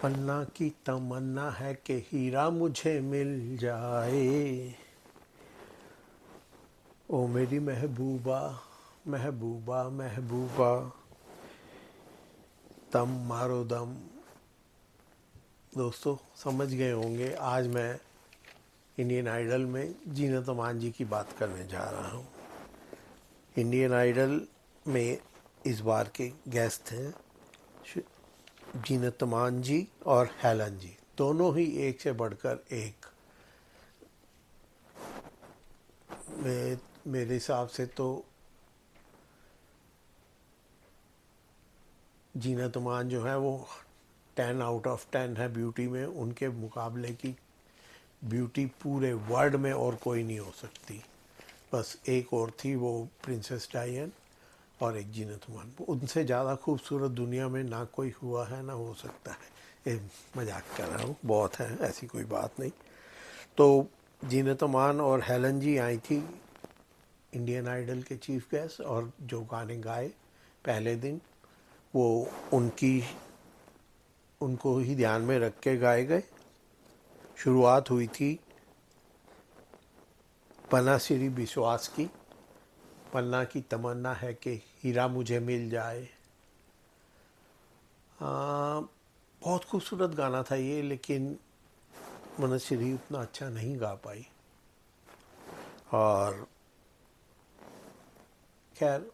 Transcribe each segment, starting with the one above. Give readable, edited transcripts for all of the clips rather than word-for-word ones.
पन्ना की तमन्ना है कि हीरा मुझे मिल जाए। ओ मेरी महबूबा महबूबा महबूबा, दम मारो दम। दोस्तों समझ गए होंगे आज मैं इंडियन आइडल में जीनत अमान जी की बात करने जा रहा हूँ। इंडियन आइडल में इस बार के गेस्ट हैं जीनत अमान जी और हेलन जी, दोनों ही एक से बढ़कर एक। मेरे हिसाब से तो जीनत अमान जो है वो 10 आउट ऑफ 10 है ब्यूटी में। उनके मुकाबले की ब्यूटी पूरे वर्ल्ड में और कोई नहीं हो सकती। बस एक और थी, वो प्रिंसेस डायन, और एक जीनत अमान। उनसे ज़्यादा खूबसूरत दुनिया में ना कोई हुआ है ना हो सकता है। ये मजाक कर रहा हूँ, बहुत है, ऐसी कोई बात नहीं। तो जीनत अमान और हेलन जी आई थी इंडियन आइडल के चीफ गेस्ट, और जो गाने गाए पहले दिन वो उनको ही ध्यान में रख के गाए गए। शुरुआत हुई थी पन्ना श्री विश्वास की, पन्ना की तमन्ना है कि हीरा मुझे मिल जाए। बहुत खूबसूरत गाना था ये, लेकिन मनश्री उतना अच्छा नहीं गा पाई। और खैर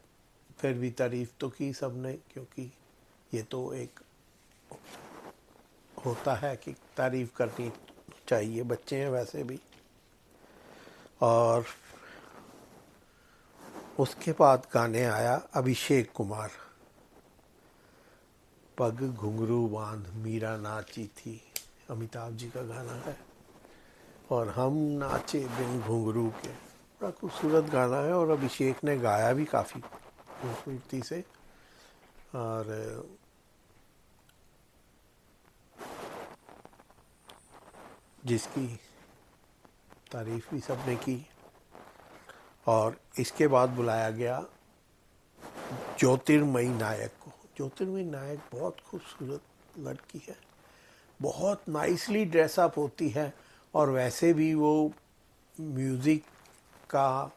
फिर भी तारीफ तो की सबने, क्योंकि ये तो एक होता है कि तारीफ करनी चाहिए, बच्चे हैं वैसे भी। और उसके बाद गाने आया अभिषेक कुमार, पग घुंघरू बांध मीरा नाची थी, अमिताभ जी का गाना है। और हम नाचे बिन घुंघरू के, बड़ा खूबसूरत गाना है। और अभिषेक ने गाया भी काफ़ी खूबसूरती से। और जिसकी तारीफ भी सबने की। और इसके बाद बुलाया गया ज्योतिर्मयी नायक को। ज्योतिर्मयी नायक बहुत खूबसूरत लड़की है, बहुत नाइसली ड्रेसअप होती है, और वैसे भी वो म्यूज़िक का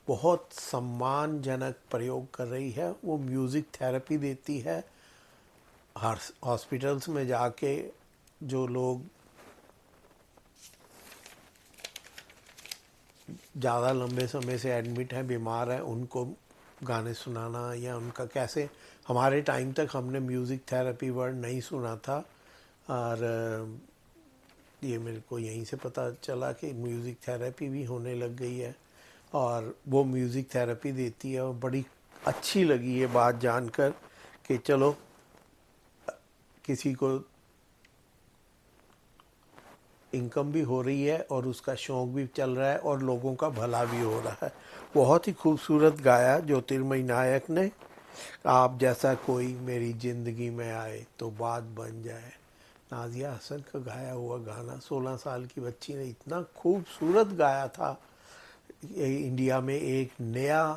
बहुत सम्मानजनक प्रयोग कर रही है। वो म्यूज़िक थेरेपी देती है हर हॉस्पिटल्स में जाके। जो लोग ज़्यादा लंबे समय से एडमिट हैं, बीमार हैं, उनको गाने सुनाना, या उनका कैसे, हमारे टाइम तक हमने म्यूज़िक थेरेपी वर्ड नहीं सुना था। और ये मेरे को यहीं से पता चला कि म्यूज़िक थेरेपी भी होने लग गई है, और वो म्यूज़िक थेरेपी देती है। और बड़ी अच्छी लगी ये बात जानकर कि चलो किसी को इनकम भी हो रही है और उसका शौक़ भी चल रहा है और लोगों का भला भी हो रहा है। बहुत ही खूबसूरत गाया ज्योतिर्मयी नायक ने। आप जैसा कोई मेरी ज़िंदगी में आए तो बात बन जाए, नाजिया हसन का गाया हुआ गाना। 16 साल की बच्ची ने इतना खूबसूरत गाया था। इंडिया में एक नया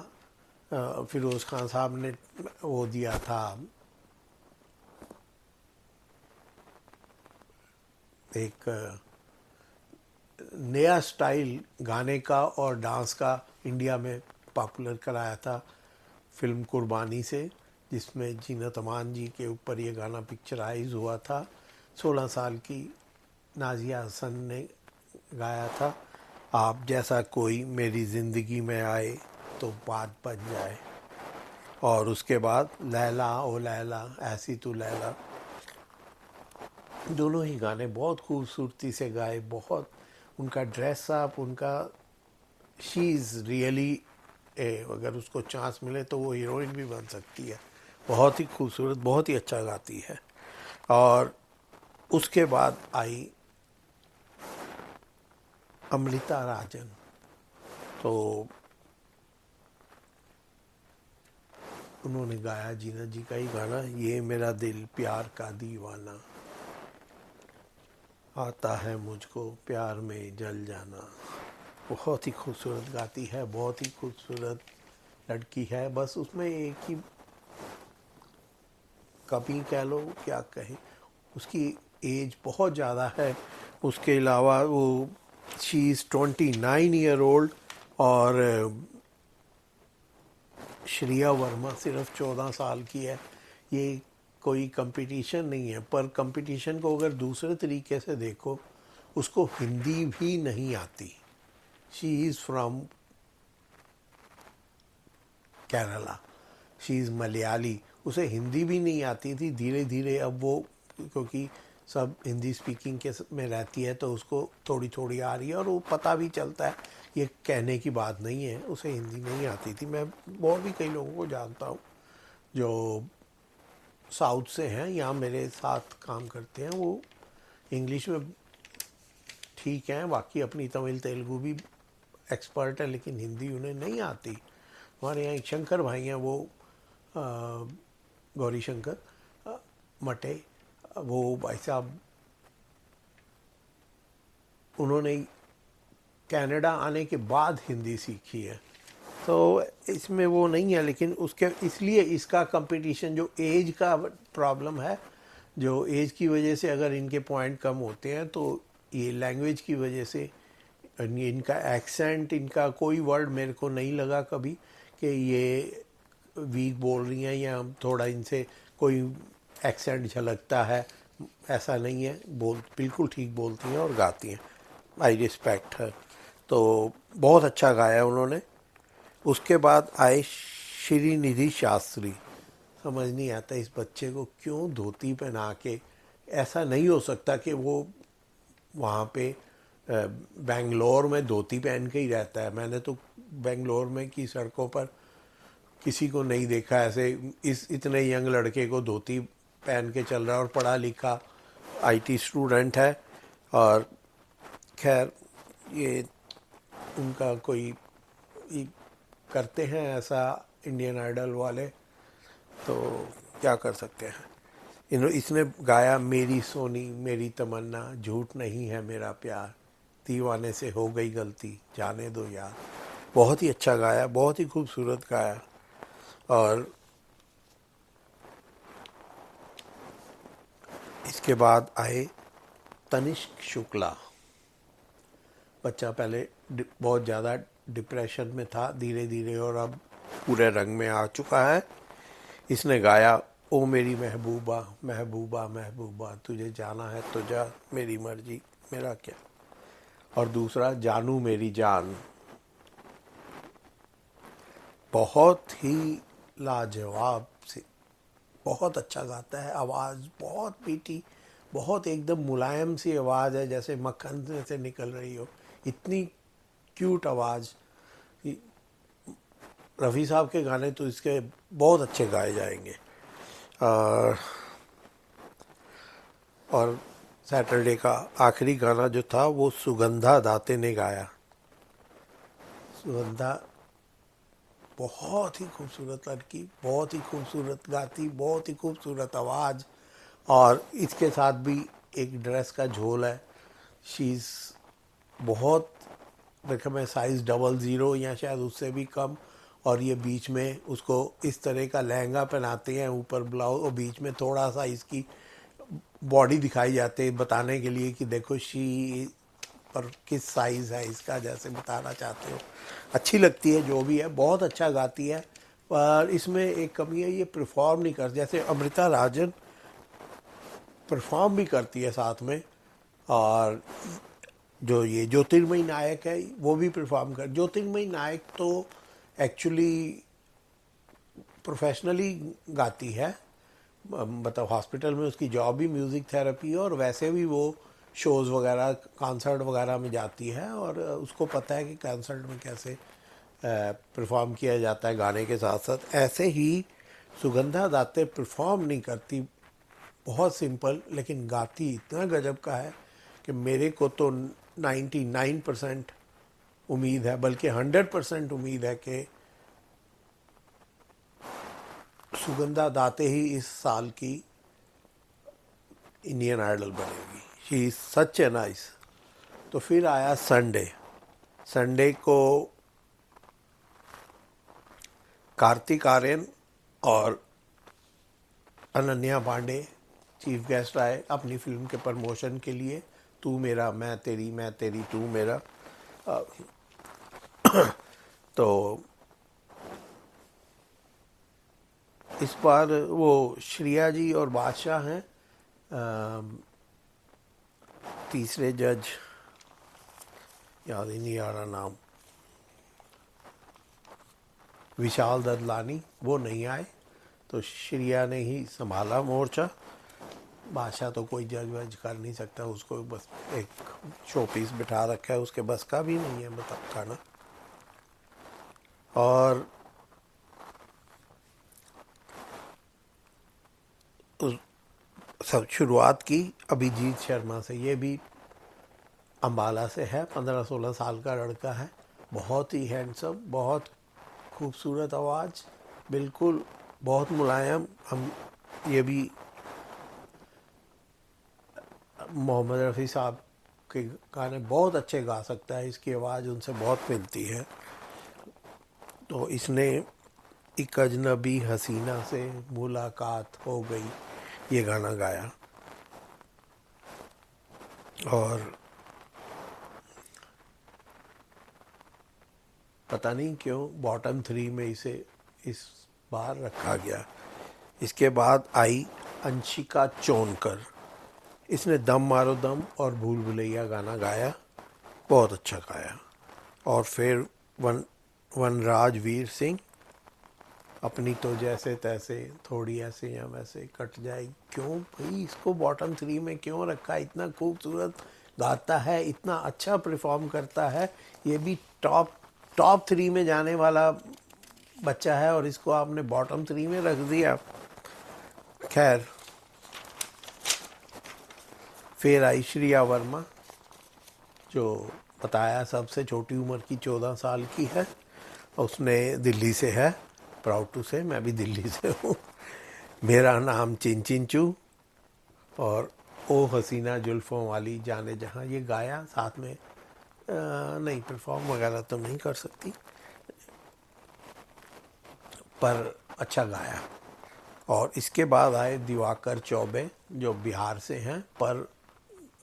फिरोज़ खान साहब ने वो दिया था, एक नया स्टाइल गाने का और डांस का इंडिया में पॉपुलर कराया था फिल्म कुर्बानी से, जिसमें जीनत अमान जी के ऊपर ये गाना पिक्चराइज हुआ था। 16 साल की नाजिया हसन ने गाया था, आप जैसा कोई मेरी ज़िंदगी में आए तो बात बन जाए। और उसके बाद लैला ओ लैला ऐसी तू लैला, दोनों ही गाने बहुत खूबसूरती से गाए। बहुत उनका ड्रेस अप, उनका शी इज़ रियली, अगर उसको चांस मिले तो वो हीरोइन भी बन सकती है। बहुत ही खूबसूरत, बहुत ही अच्छा गाती है। और उसके बाद आई अमृता राजन। तो उन्होंने गाया जीना जी का ही गाना, ये मेरा दिल प्यार का दीवाना, आता है मुझको प्यार में जल जाना। बहुत ही खूबसूरत गाती है, बहुत ही खूबसूरत लड़की है। बस उसमें एक ही कमी कह लो, क्या कहें, उसकी एज बहुत ज़्यादा है। उसके अलावा वो शी इज़ 29 ईयर ओल्ड और श्रिया वर्मा सिर्फ 14 साल की है। ये कोई कंपटीशन नहीं है, पर कंपटीशन को अगर दूसरे तरीके से देखो, उसको हिंदी भी नहीं आती। She is from Kerala, she is Malayali, उसे हिंदी भी नहीं आती थी। धीरे धीरे अब वो, क्योंकि सब हिंदी स्पीकिंग के में रहती है, तो उसको थोड़ी थोड़ी आ रही है और वो पता भी चलता है। ये कहने की बात नहीं है, उसे हिंदी नहीं आती थी। मैं और भी कई लोगों को जानता हूँ जो साउथ से हैं, यहाँ मेरे साथ काम करते हैं, वो इंग्लिश में ठीक हैं, बाकी अपनी तमिल तेलुगु भी एक्सपर्ट है, लेकिन हिंदी उन्हें नहीं आती। हमारे यहाँ एक शंकर भाई हैं, वो गौरी शंकर मटे, वो भाई साहब, उन्होंने कनाडा आने के बाद हिंदी सीखी है, तो इसमें वो नहीं है। लेकिन उसके इसलिए इसका कंपटीशन, जो एज का प्रॉब्लम है, जो एज की वजह से अगर इनके पॉइंट कम होते हैं, तो ये लैंग्वेज की वजह से, इनका एक्सेंट, इनका कोई वर्ड मेरे को नहीं लगा कभी कि ये वीक बोल रही हैं या थोड़ा इनसे कोई एक्सेंट झलकता है, ऐसा नहीं है। बिल्कुल ठीक बोलती हैं और गाती हैं। आई रिस्पेक्ट है। तो बहुत अच्छा गाया उन्होंने। उसके बाद आए श्रीनिधि शास्त्री। समझ नहीं आता इस बच्चे को क्यों धोती पहना के, ऐसा नहीं हो सकता कि वो वहाँ पे बेंगलोर में धोती पहन के ही रहता है। मैंने तो बेंगलोर में की सड़कों पर किसी को नहीं देखा ऐसे, इस इतने यंग लड़के को धोती पहन के चल रहा है, और पढ़ा लिखा आईटी स्टूडेंट है। और खैर, ये उनका कोई ये करते हैं ऐसा इंडियन आइडल वाले, तो क्या कर सकते हैं। इसने गाया मेरी सोनी मेरी तमन्ना, झूठ नहीं है मेरा प्यार, दीवाने से हो गई गलती, जाने दो यार। बहुत ही अच्छा गाया, बहुत ही खूबसूरत गाया। और इसके बाद आए तनिष्क शुक्ला। बच्चा पहले बहुत ज़्यादा डिप्रेशन में था, धीरे धीरे और अब पूरे रंग में आ चुका है। इसने गाया ओ मेरी महबूबा महबूबा महबूबा, तुझे जाना है तो जा, मेरी मर्जी मेरा क्या। और दूसरा जानू मेरी जान। बहुत ही लाजवाब से, बहुत अच्छा गाता है। आवाज़ बहुत मीठी, बहुत एकदम मुलायम सी आवाज़ है, जैसे मक्खन से निकल रही हो, इतनी क्यूट आवाज़। रफ़ी साहब के गाने तो इसके बहुत अच्छे गाए जाएंगे। और सैटरडे का आखिरी गाना जो था वो सुगंधा दाते ने गाया। सुगंधा बहुत ही खूबसूरत लड़की, बहुत ही खूबसूरत गाती, बहुत ही खूबसूरत आवाज़, और इसके साथ भी एक ड्रेस का झोल है। शीज़ बहुत, रकम है साइज़ 00 या शायद उससे भी कम, और ये बीच में उसको इस तरह का लहंगा पहनाते हैं, ऊपर ब्लाउज, और बीच में थोड़ा सा इसकी बॉडी दिखाई जाती है, बताने के लिए कि देखो शी पर किस साइज़ है इसका, जैसे बताना चाहते हो। अच्छी लगती है, जो भी है, बहुत अच्छा गाती है। पर इसमें एक कमी है, ये परफॉर्म नहीं कर, जैसे अमृता राजन परफॉर्म भी करती है साथ में, और जो ये ज्योतिर्मयी नायक है वो भी परफॉर्म कर। ज्योतिर्मयी नायक तो एक्चुअली प्रोफेशनली गाती है, मतलब हॉस्पिटल में उसकी जॉब भी म्यूज़िक थेरेपी है, और वैसे भी वो शोज़ वगैरह, कॉन्सर्ट वगैरह में जाती है, और उसको पता है कि कॉन्सर्ट में कैसे परफॉर्म किया जाता है गाने के साथ साथ। ऐसे ही सुगंधा दाते परफॉर्म नहीं करती, बहुत सिंपल, लेकिन गाती इतना गजब का है कि मेरे को तो 99% उम्मीद है, बल्कि 100% उम्मीद है कि सुगंधा दाते ही इस साल की इंडियन आइडल बनेगी। She is such a nice. तो फिर आया संडे। संडे को कार्तिक आर्यन और अनन्या पांडे चीफ गेस्ट आए अपनी फिल्म के प्रमोशन के लिए, तू मेरा मैं तेरी तू मेरा। तो इस बार वो श्रिया जी और बादशाह हैं, तीसरे जज याद ही नहीं आ रहा नाम, विशाल ददलानी, वो नहीं आए, तो श्रिया ने ही संभाला मोर्चा। बादशाह तो कोई जज वज कर नहीं सकता, उसको बस एक शो पीस बिठा रखा है, उसके बस का भी नहीं है बताना। और उस सब शुरुआत की अभिजीत शर्मा से, ये भी अम्बाला से है, 15-16 साल का लड़का है, बहुत ही हैंडसम, बहुत खूबसूरत आवाज़, बिल्कुल बहुत मुलायम। हम ये भी मोहम्मद रफ़ी साहब के गाने बहुत अच्छे गा सकता है, इसकी आवाज़ उनसे बहुत मिलती है। तो इसने एक अजनबी हसीना से मुलाकात हो गई, ये गाना गाया। और पता नहीं क्यों बॉटम 3 में इसे इस बार रखा गया। इसके बाद आई अंशिका चोनकर, इसने दम मारो दम और भूल भुलैया गाना गाया, बहुत अच्छा गाया। और फिर वनराजवीर सिंह, अपनी तो जैसे तैसे थोड़ी ऐसे या वैसे कट जाएगी, क्यों भाई इसको बॉटम 3 में क्यों रखा, इतना खूबसूरत गाता है, इतना अच्छा परफॉर्म करता है, ये भी टॉप 3 में जाने वाला बच्चा है और इसको आपने बॉटम 3 में रख दिया। खैर, फिर आई श्रिया वर्मा, जो बताया सबसे छोटी उम्र की 14 साल की है, उसने दिल्ली से है, प्राउड टू से मैं भी दिल्ली से हूँ। मेरा नाम चिन चिंचू और ओ हसीना जुल्फ़ों वाली जाने जहाँ, ये गाया साथ में। नहीं परफॉर्म वगैरह तो नहीं कर सकती, पर अच्छा गाया। और इसके बाद आए दिवाकर चौबे, जो बिहार से हैं पर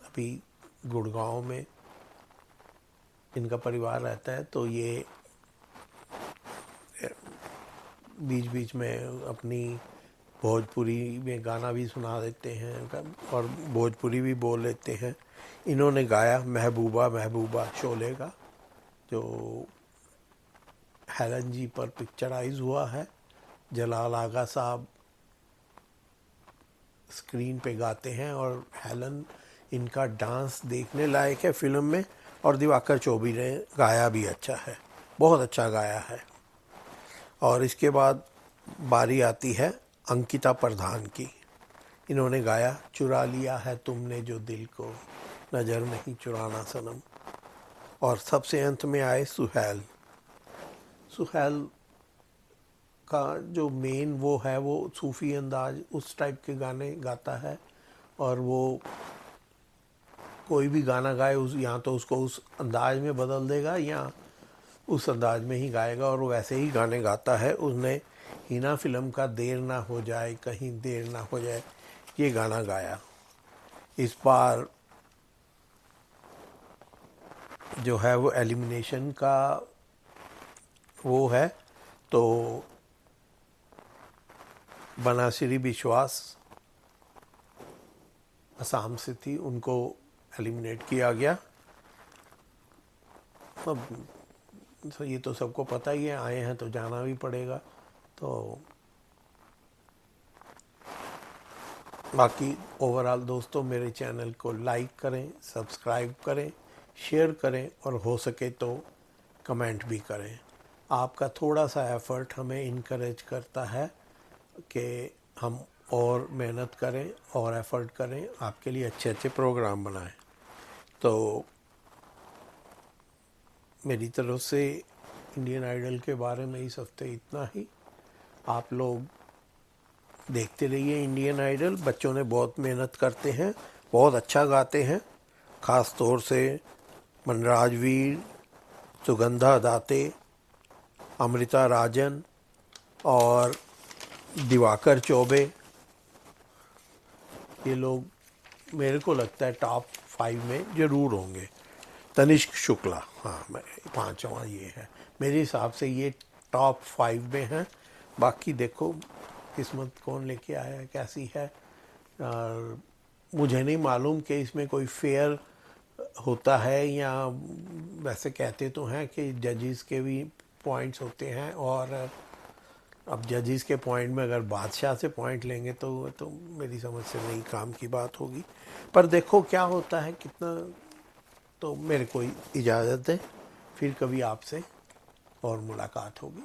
अभी गुड़गांव में इनका परिवार रहता है, तो ये बीच बीच में अपनी भोजपुरी में गाना भी सुना देते हैं और भोजपुरी भी बोल लेते हैं। इन्होंने गाया महबूबा महबूबा शोले का, जो हेलन जी पर पिक्चराइज हुआ है। जलाल आगा साहब स्क्रीन पे गाते हैं और हेलन, इनका डांस देखने लायक है फिल्म में। और दिवाकर चौबे ने गाया भी अच्छा है, बहुत अच्छा गाया है। और इसके बाद बारी आती है अंकिता प्रधान की, इन्होंने गाया चुरा लिया है तुमने जो दिल को, नज़र नहीं चुराना सनम। और सबसे अंत में आए सुहैल। सुहैल का जो मेन वो है, वो सूफ़ी अंदाज उस टाइप के गाने गाता है, और वो कोई भी गाना गाए उस या तो उसको उस अंदाज में बदल देगा या उस अंदाज में ही गाएगा, और वो वैसे ही गाने गाता है। उसने हिना फिल्म का देर ना हो जाए कहीं देर ना हो जाए, ये गाना गाया। इस बार जो है वो एलिमिनेशन का वो है, तो बनासिरी विश्वास असम से थी, उनको एलिमिनेट किया गया। अब ये तो सबको पता ही है, आए हैं तो जाना भी पड़ेगा। तो बाकी ओवरऑल दोस्तों, मेरे चैनल को लाइक करें, सब्सक्राइब करें, शेयर करें और हो सके तो कमेंट भी करें। आपका थोड़ा सा एफ़र्ट हमें इनकरेज करता है कि हम और मेहनत करें और एफ़र्ट करें, आपके लिए अच्छे अच्छे प्रोग्राम बनाएं। तो मेरी तरफ से इंडियन आइडल के बारे में इस हफ्ते इतना ही। आप लोग देखते रहिए इंडियन आइडल, बच्चों ने बहुत मेहनत करते हैं, बहुत अच्छा गाते हैं, ख़ास तौर से मनराजवीर, सुगंधा दाते, अमृता राजन और दिवाकर चौबे, ये लोग मेरे को लगता है टॉप 5 में ज़रूर होंगे। तनिष्क शुक्ला, हाँ, मैं 5वां ये है मेरे हिसाब से, ये टॉप 5 में हैं। बाकी देखो किस्मत कौन लेके आया कैसी है। और मुझे नहीं मालूम कि इसमें कोई फेयर होता है या वैसे कहते तो हैं कि जजेस के भी पॉइंट्स होते हैं, और अब जजेस के पॉइंट में अगर बादशाह से पॉइंट लेंगे तो मेरी समझ से नहीं काम की बात होगी। पर देखो क्या होता है कितना। तो मेरे को इजाज़त दें, फिर कभी आपसे और मुलाकात होगी।